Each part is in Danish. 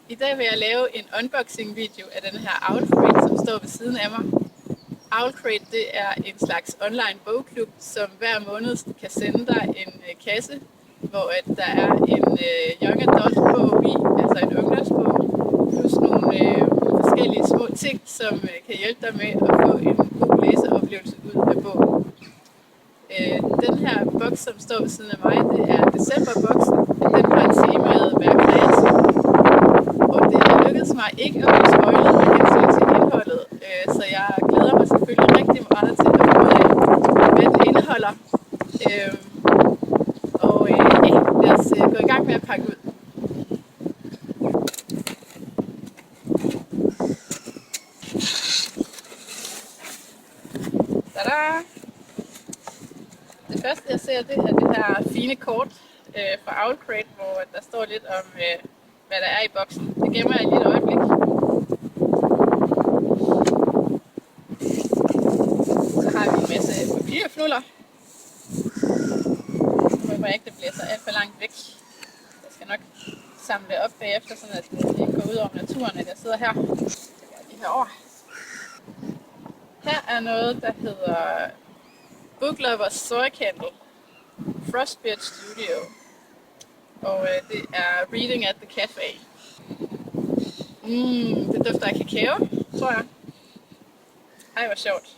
I dag vil jeg lave en unboxing video af den her Owlcrate, som står ved siden af mig. Owlcrate, det er en slags online bogklub, som hver måned kan sende dig en kasse, hvor der er en young adult bog i, altså en ungdomsbog, plus nogle forskellige små ting, som kan hjælpe dig med at få en god læseoplevelse ud af bogen. Den her boks, som står ved siden af mig, det er decemberboksen. Den har temaet vær kreativ. Og det er lykkedes mig ikke at blive spoilet med hensyn til indholdet, så jeg glæder mig selvfølgelig rigtig meget til at finde ud af, hvad det indeholder. Lad os gå i gang med at pakke ud. Tada! Det første jeg ser, det er det her fine kort fra Owlcrate, hvor der står lidt om, hvad der er i boksen. Det gemmer jeg lige et øjeblik. Så har vi en masse papirfnuller. Så håber jeg ikke, det blæser alt for langt væk. Jeg skal nok samle det op bagefter, så det ikke går ud over naturen, at jeg sidder her. Så gør jeg lige herovre. Her er noget, der hedder Boglovers Soy Candle, Frostbite Studio, og det er Reading at the Cafe. Det dufter af kakao, tror jeg. Ej, hvor sjovt.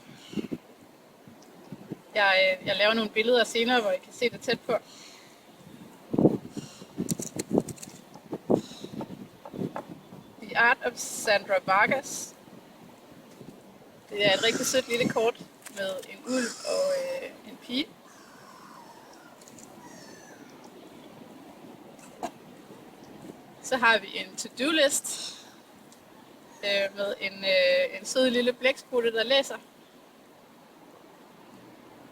Jeg laver nogle billeder senere, hvor I kan se det tæt på. The Art of Sandra Vargas. Det er et rigtig sødt lille kort med en ulv og en pige. Så har vi en to-do-list med en sød lille blæksprutte, der læser.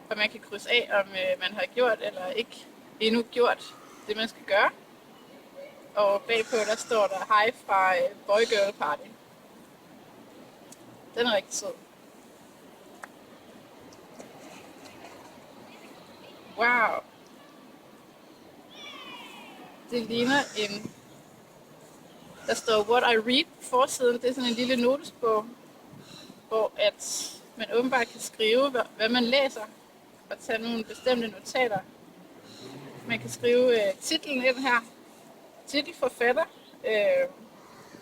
Og man kan krydse af, om man har gjort eller ikke endnu gjort det, man skal gøre. Og bagpå der står der hej fra Boy Girl Party. Den er rigtig sød. Wow. Det ligner en... Der står What I Read på forsiden. Det er sådan en lille notesbog, hvor at man åbenbart kan skrive, hvad man læser, og tage nogle bestemte notater. Man kan skrive titlen ind her. Titelforfatter.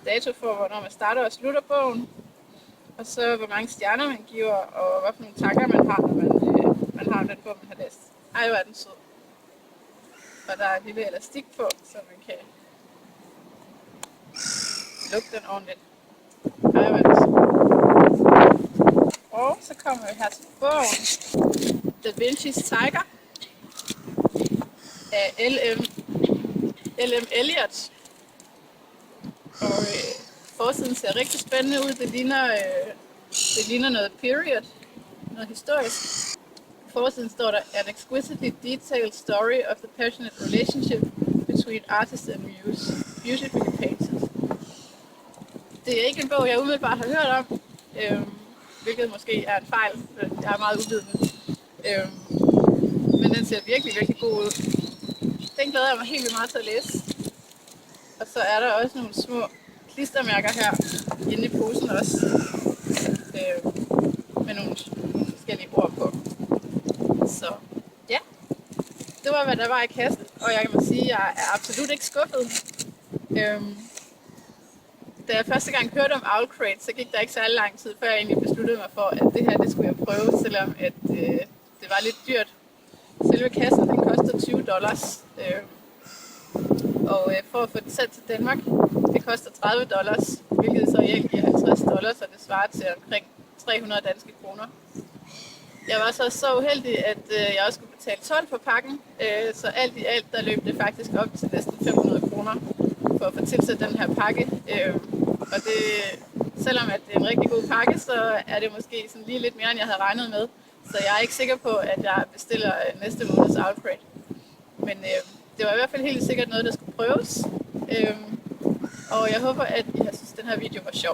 Dato for, hvornår man starter og slutter bogen. Og så hvor mange stjerner man giver, og hvad for nogle tanker man har, når man har den bog, man har læst. Ej, hvor er den sød. Og der er en lille elastik på, så man kan lukke den ordentligt. Ej, hvor er den sød. Og så kommer vi her til bogen. Da Vinci's Tiger af L.M. Eliot. Og forsiden ser rigtig spændende ud. Det ligner noget period, noget historisk. På forsiden står der an exquisitely detailed story of the passionate relationship between artist and muse, beautifully painted. Det er ikke en bog, jeg umiddelbart har hørt om, hvilket måske er en fejl, jeg er meget uvidende. Men den ser virkelig, virkelig god ud. Den glæder jeg mig helt vildt meget til at læse. Og så er der også nogle små klistermærker her inde i posen også, med nogle forskellige ord på. Så ja, det var hvad der var i kassen, og jeg må sige, at jeg er absolut ikke skuffet. Da jeg første gang hørte om Owlcrate, så gik der ikke særlig lang tid, før jeg egentlig besluttede mig for, at det her det skulle jeg prøve, selvom at, det var lidt dyrt. Selve kassen den koster $20, og for at få det sendt til Danmark, det koster $30, hvilket så reelt giver $50, og det svarer til omkring 300 danske kroner. Jeg var så uheldig, at jeg også skulle betale told for pakken, så alt i alt der løb det faktisk op til næsten 500 kroner for at få tilsat den her pakke. Og det, selvom at det er en rigtig god pakke, så er det måske sådan lige lidt mere, end jeg havde regnet med. Så jeg er ikke sikker på, at jeg bestiller næste måneds Owlcrate. Men det var i hvert fald helt sikkert noget, der skulle prøves. Og jeg håber, at I har synes, at den her video var sjov.